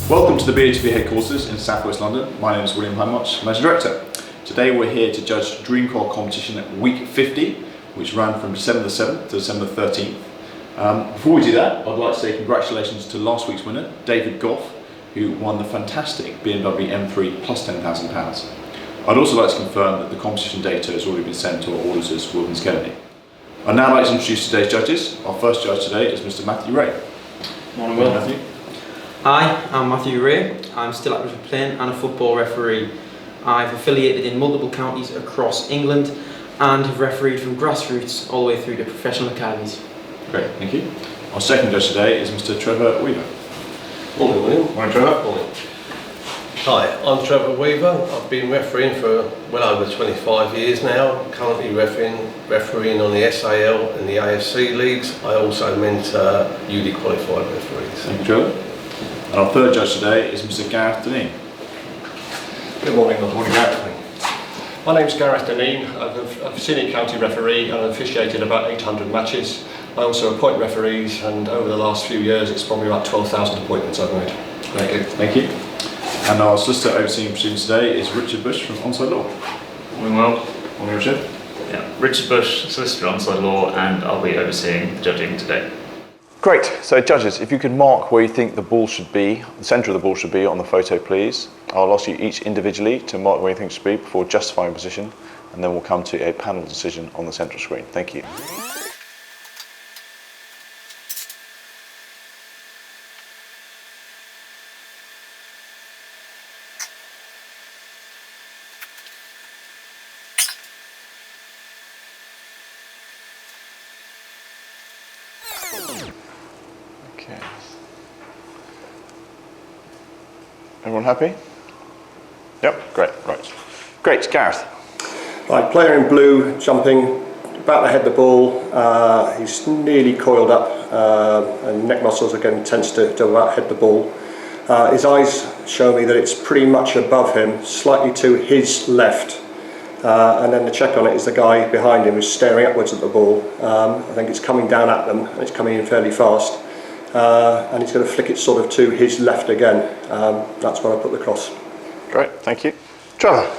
Welcome to the BHP headquarters in South West London. My name is William Hindmarch, Managing Director. Today we're here to judge Dream Quad competition at week 50, which ran from December the 7th to December the 13th. Before we do that, I'd like to say congratulations to last week's winner, David Goff, who won the fantastic BMW M3 plus £10,000. I'd also like to confirm that the competition data has already been sent to our auditors, Wilkins Kennedy. I'd now like to introduce today's judges. Our first judge today is Mr. Matthew Ray. Morning, Will. Matthew. Hi, I'm Matthew Ray. I'm still active as a player and a football referee. I've affiliated in multiple counties across England and have refereed from grassroots all the way through to professional academies. Great, thank you. Our second judge today is Mr. Trevor Weaver. Morning, William. Morning, Trevor. Morning. Hi, I'm Trevor Weaver. I've been refereeing for well over 25 years now. Currently refereeing on the SAL and the AFC leagues. I also mentor newly qualified referees. Thank you, Trevor. And our third judge today is Mr. Gareth Deneen. Good morning. Morning, Gareth. My name's Gareth Deneen. I'm a senior county referee and I've officiated about 800 matches. I also appoint referees, and over the last few years it's probably about 12,000 appointments I've made. Thank you. Thank you. And our solicitor overseeing proceedings today is Richard Bush from Onside Law. Morning, Will. Morning, Richard. Yeah, Richard Bush, solicitor Onside Law, and I'll be overseeing the judging today. Great. So, judges, if you could mark where you think the ball should be, the centre of the ball should be on the photo, please. I'll ask you each individually to mark where you think it should be before justifying position, and then we'll come to a panel decision on the central screen. Thank you. Okay. Everyone happy? Yep, great, right. Great, Gareth. Right, player in blue jumping, about to head the ball. He's nearly coiled up and neck muscles are getting tense to about head the ball. His eyes show me that it's pretty much above him, slightly to his left. And then the check on it is the guy behind him who's staring upwards at the ball. I think it's coming down at them and it's coming in fairly fast. And he's going to flick it sort of to his left again. That's where I put the cross. Great, thank you. Trevor.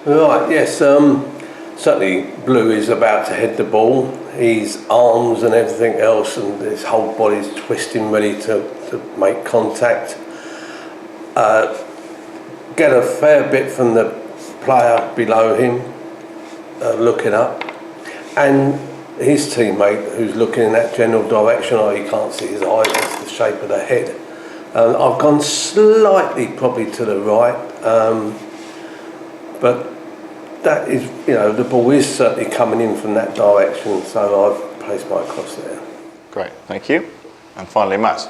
Right, yes, certainly Blue is about to head the ball. His arms and everything else and his whole body's twisting ready to make contact. Get a fair bit from the player below him looking up, and his teammate who's looking in that general direction. You can't see his eyes, it's the shape of the head. I've gone slightly probably to the right, but that is, the ball is certainly coming in from that direction, so I've placed my cross there. Great, thank you. And finally, Matt.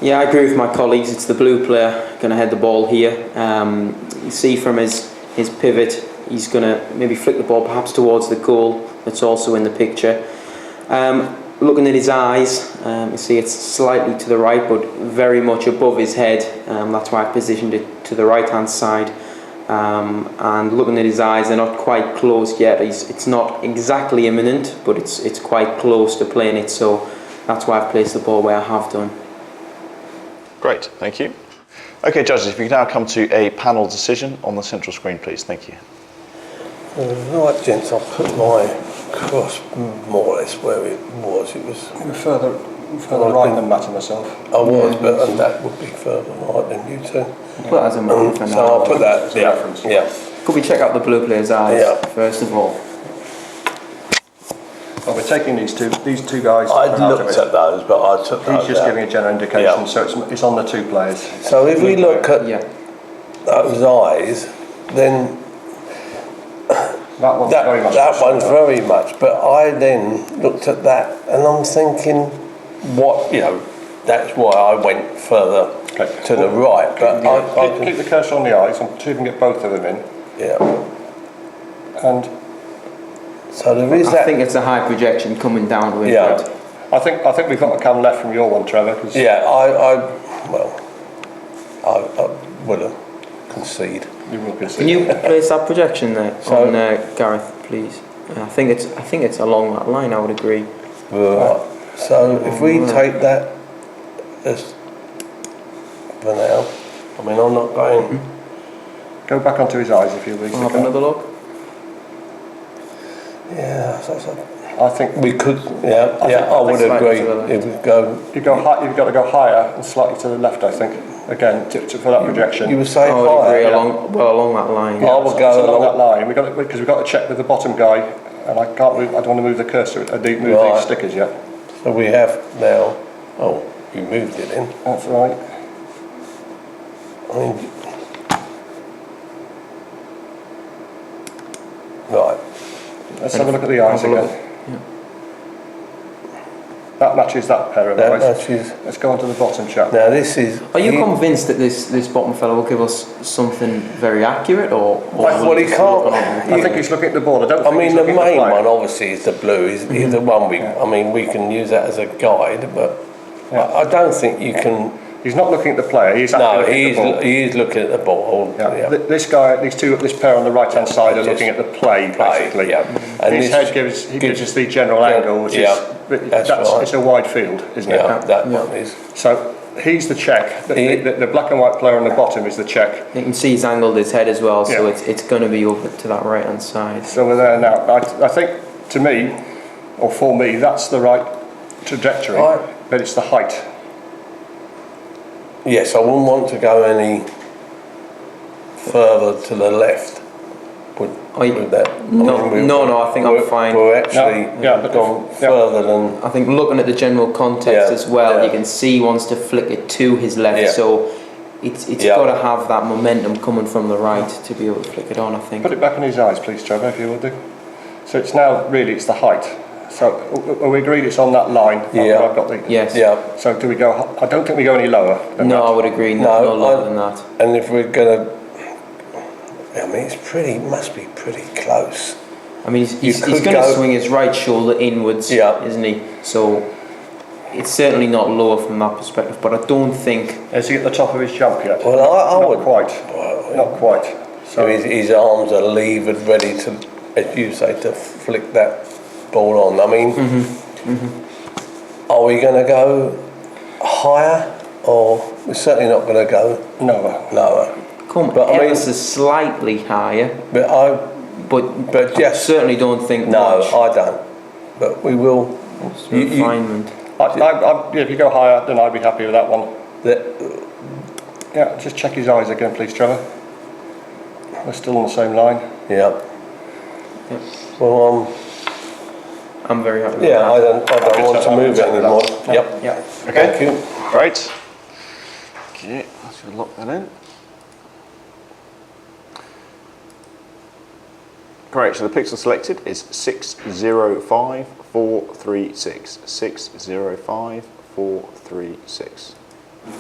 Yeah, I agree with my colleagues. It's the blue player going to head the ball here. You see from his pivot, he's going to maybe flick the ball perhaps towards the goal that's also in the picture. Looking at his eyes, you see it's slightly to the right but very much above his head. That's why I positioned it to the right hand side. And looking at his eyes, they're not quite closed yet. It's not exactly imminent, but it's quite close to playing it, so that's why I've placed the ball where I have done. Great, thank you. Okay, judges, if you can now come to a panel decision on the central screen, please. Thank you. Right, gents, I'll put my cross more or less where it was. It was Further right than Matt and myself. I was, but and that would be further right than you two. Put as a mark for now. So I'll put that. Yeah. Could we check out the blue player's eyes first of all? Well, we're taking these two guys. I looked at those, but I took those. He's just out. giving a general indication, so it's on the two players. So if we look at those eyes, then That one's very much. that one's very much. But I then looked at that, and I'm thinking, that's why I went further to the right. But I keep the cursor on the eyes and see if we can get both of them in. Yeah. And so there is I think it's a high projection coming downward. Yeah. I think we've got to come left from your one, Trevor. Yeah, I will concede. You will concede. Can you place that projection there on Gareth, please? I think it's along that line. I would agree. Right. So if we take that as for now. I mean, I'm not going. Go back onto his eyes if you will. I'll have another look. Yeah, I think we could. Yeah, I would slightly agree. to the left. If we go, you've got to go higher and slightly to the left. I think again for that projection. you were saying I would agree higher. along that line. I would go along that along. line. Because we've got to check with the bottom guy, and I don't want to move the cursor. Move Right. these stickers yet. So we have now. Oh, you moved it in. That's right. I mean, right. Let's have a look at the eyes Have a look. again. That matches that pair of That eyes. matches. Let's go on to the bottom chap. Now this is. Are you convinced that this bottom fellow will give us something very accurate, or Well, he can't. I think he's looking at the ball. I don't. I think mean, he's the looking at main player. one obviously is the blue. Is the one we. I mean, we can use that as a guide, but I don't think you can. He's not looking at the player. He's No, actually looking at the ball. he is looking at the ball. Yeah. Yeah. This guy, this pair on the right hand side are looking at the play basically. Yeah. And His this head gives us the general angle, which yeah, is that's right. it's a wide field, isn't Yeah, it? that one is. So he's the check. The black and white player on the bottom is the check. You can see he's angled his head as well, so Yeah. it's going to be over to that right hand side. So we're there now. I think to me, or for me, that's the right trajectory, Right. but it's the height. Yes, I wouldn't want to go any further to the left. With that. No, I think I'm fine. We're actually but gone yeah. further than. I think looking at the general context Yeah, as well, yeah. you can see he wants to flick it to his left, Yeah. so it's Yeah. got to have that momentum coming from the right to be able to flick it on, I think. Put it back in his eyes, please, Trevor, if you will do. So it's now really it's the height. So are we agreed it's on that line? Yeah. I've got the, Yes. Yeah, So do we go? I don't think we go any lower. Than No, that. I would agree. No, No lower than that. and if we're gonna, I mean, must be pretty close. I mean, he's could going to go- swing his right shoulder inwards, Yeah. isn't he? So it's certainly not lower from that perspective. But I don't think. Is he at the top of his jump yet? Well, I Not would. quite. Well, Not quite. So his arms are levered, ready to, as you say, to flick that ball on. I mean, are we going to go higher, or we're certainly not going to go No. lower? Come But I ever mean- so slightly higher, But but yes. I certainly don't think No, much. I don't. But we will. It's you- refinement. If you go higher, then I'd be happy with that one. That, Yeah, just check his eyes again, please, Trevor. We're still on the same line. yeah. Yep. Well, I'm very happy with yeah, that. I don't want to move it anymore. Yep. Yeah. Thank you. Great. Okay, I should lock that in. Great, so the pixel selected is 605436. 605436.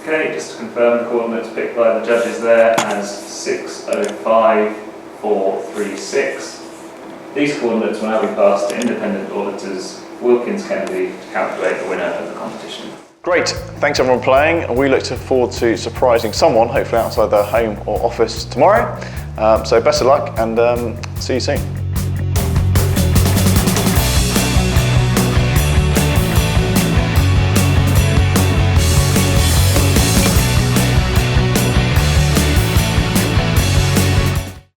Okay, just to confirm, the coordinates picked by the judges there as 605436. These coordinates will now be passed to independent auditors Wilkins Kennedy to calculate the winner of the competition. Great, thanks everyone for playing. We look forward to surprising someone, hopefully outside their home or office tomorrow. So best of luck and see you soon.